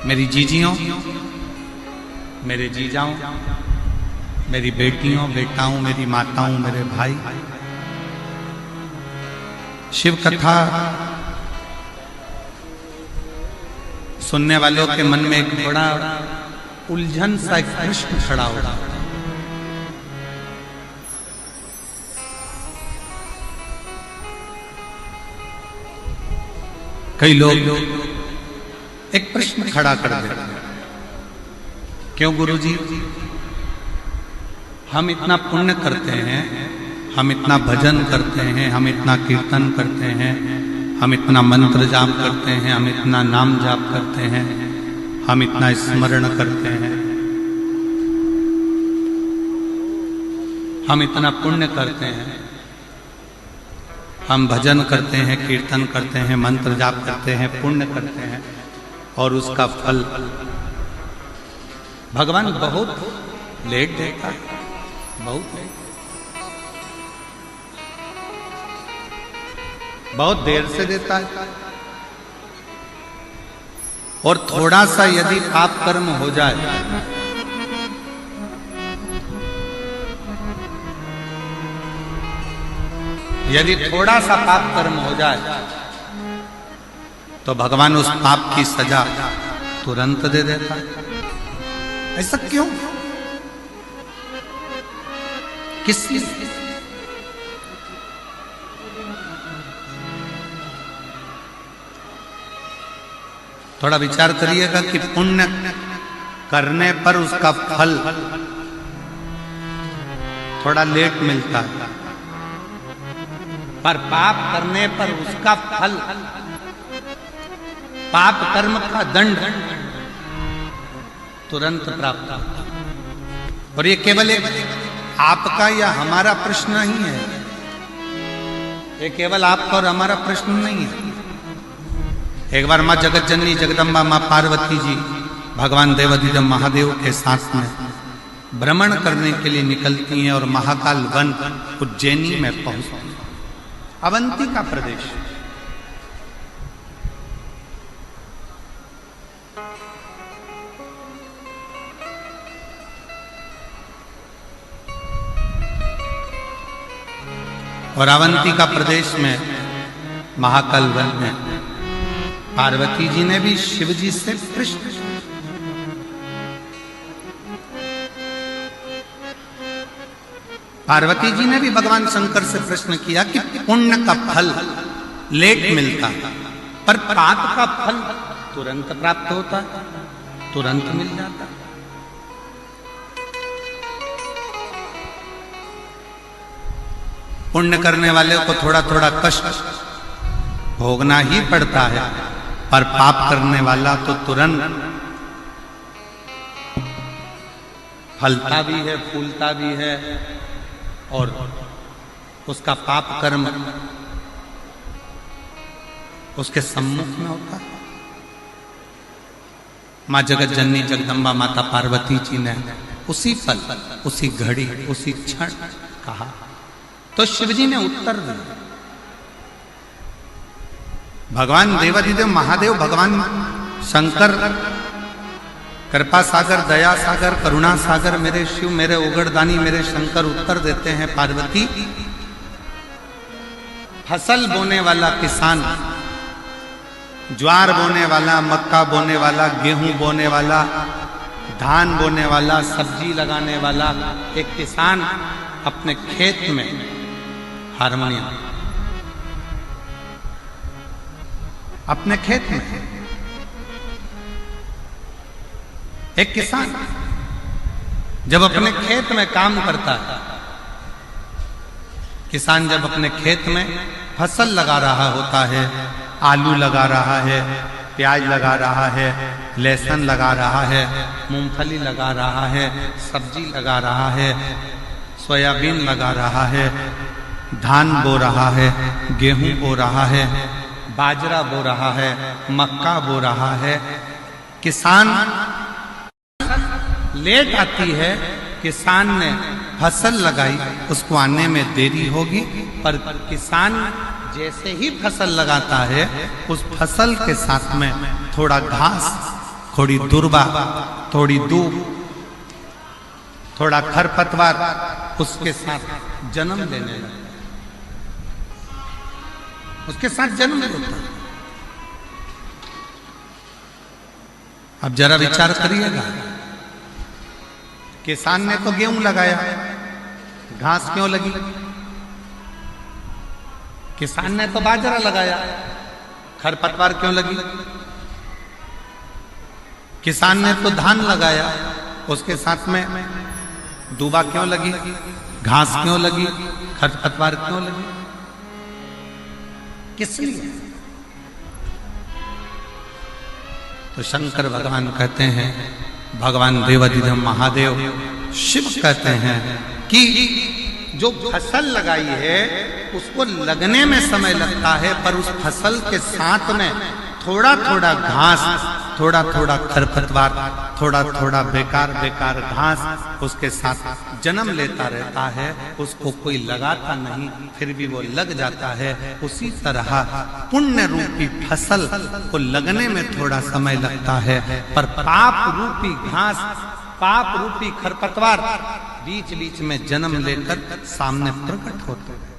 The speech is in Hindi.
मेरी जीजियों, मेरे जीजाओं, मेरी बेटियों, बेटाओं, मेरी माताओं, मेरे भाई, शिव कथा सुनने वालों के मन में एक बड़ा उलझन सा एक प्रश्न खड़ा हो रहा है। कई लोग एक प्रश्न खड़ा कर देते हैं, क्यों गुरुजी हम इतना पुण्य करते हैं, हम इतना भजन करते हैं, हम इतना कीर्तन करते हैं, हम इतना मंत्र जाप करते हैं, हम इतना नाम जाप करते हैं, हम इतना स्मरण करते हैं, हम इतना पुण्य करते हैं, हम भजन करते हैं, कीर्तन करते हैं, मंत्र जाप करते हैं, पुण्य करते हैं, और उसका फल भगवान बहुत लेट देता है, बहुत लेट, बहुत देर से देता है। और थोड़ा सा यदि पाप कर्म हो जाए यदि थोड़ा सा पाप कर्म हो जाए तो भगवान उस पाप की सजा तुरंत दे देता है। ऐसा क्यों? किस लिए? थोड़ा विचार करिएगा कि पुण्य करने पर उसका फल थोड़ा लेट मिलता है, पर पाप करने पर उसका फल, पाप कर्म का दंड तुरंत प्राप्त होता है। और ये केवल एक आपका या हमारा प्रश्न नहीं है, ये केवल आपका और हमारा प्रश्न नहीं है। एक बार माँ जगत जननी जगदम्बा माँ पार्वती जी भगवान देवाधिदेव महादेव के साथ में भ्रमण करने के लिए निकलती हैं और महाकाल वन उज्जैनी में पहुंचती हैं, अवंती का प्रदेश। और अवंती का प्रदेश में महाकाल वन में पार्वती जी ने भी शिव जी से प्रश्न, पार्वती जी ने भी भगवान शंकर से प्रश्न किया कि पुण्य का फल लेट मिलता है, पर पाप का फल तुरंत प्राप्त होता है, तुरंत मिल जाता है। पुण्य करने वाले को थोड़ा थोड़ा कष्ट भोगना ही पड़ता है, पर पाप करने वाला तो तुरंत फलता भी है, फूलता भी है, और उसका पाप कर्म उसके सम्मुख में होता है। माँ जगत जननी जगदम्बा माता पार्वती जी ने उसी पल, उसी घड़ी, उसी क्षण कहा, तो शिव जी ने उत्तर दिया। भगवान देवाधिदेव महादेव, भगवान शंकर कृपा सागर, दया सागर, करुणा सागर, मेरे शिव, मेरे उगड़दानी, मेरे शंकर उत्तर देते हैं, पार्वती फसल बोने वाला किसान, ज्वार बोने वाला, मक्का बोने वाला, गेहूं बोने वाला, धान बोने वाला, सब्जी लगाने वाला एक किसान अपने खेत में हारमोनियम, अपने खेत में एक किसान जब अपने खेत में काम करता है, किसान जब अपने खेत में फसल लगा रहा होता है, आलू लगा रहा है, प्याज लगा रहा है, लहसुन लगा रहा है, मूंगफली लगा रहा है, सब्जी लगा रहा है, सोयाबीन लगा रहा है, धान बो रहा है, गेहूं बो रहा है, बाजरा बो रहा है, मक्का बो रहा है, किसान लेट आती है, किसान ने फसल लगाई, उसको आने में देरी होगी, पर किसान जैसे ही फसल लगाता है, उस फसल के साथ में थोड़ा घास थोड़ी दुर्वा, थोड़ी दूब, थोड़ा खरपतवार उसके साथ जन्म लेने लगता, उसके साथ जन्म लेता। अब जरा विचार करिएगा, किसान ने तो गेहूं लगाया, घास क्यों लगी? किसान ने तो बाजरा लगाया, खरपतवार क्यों लगी? किसान ने तो धान लगाया, उसके साथ में दूबा क्यों लगी? घास क्यों लगी? खरपतवार क्यों लगी? किस लिए? तो शंकर भगवान कहते हैं, भगवान देवाधिदेव महादेव शिव कहते हैं कि जो फसल लगाई है उसको लगने में समय लगता है, पर उस फसल के साथ में थोड़ा थोड़ा घास, थोड़ा थोड़ा खरपतवार, थोड़ा थोड़ा बेकार बेकार घास उसके साथ जन्म लेता रहता है। उसको कोई लगाता नहीं, फिर भी वो लग जाता है। उसी तरह पुण्य रूपी फसल को लगने में थोड़ा समय लगता है, पर पाप रूपी घास, पाप रूपी खरपतवार बीच बीच में जन्म लेकर सामने प्रकट होते हैं।